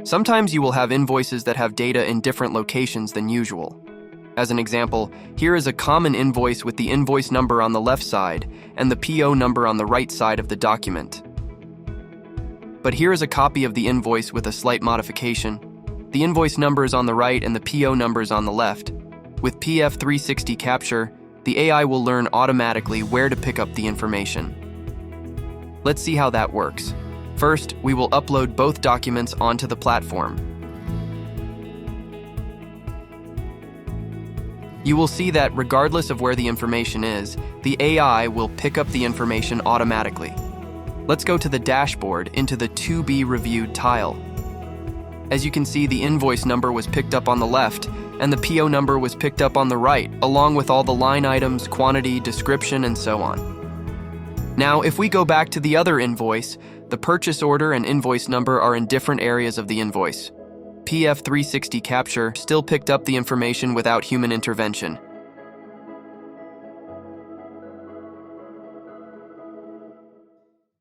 Sometimes you will have invoices that have data in different locations than usual. As an example, here is a common invoice with the invoice number on the left side and the PO number on the right side of the document. But here is a copy of the invoice with a slight modification. The invoice number is on the right and the PO number is on the left. With PF360 capture, the AI will learn automatically where to pick up the information. Let's see how that works. First, we will upload both documents onto the platform. You will see that regardless of where the information is, the AI will pick up the information automatically. Let's go to the dashboard into the To Be Reviewed tile. As you can see, the invoice number was picked up on the left and the PO number was picked up on the right, along with all the line items, quantity, description, and so on. Now, if we go back to the other invoice, the purchase order and invoice number are in different areas of the invoice. PF360 capture still picked up the information without human intervention.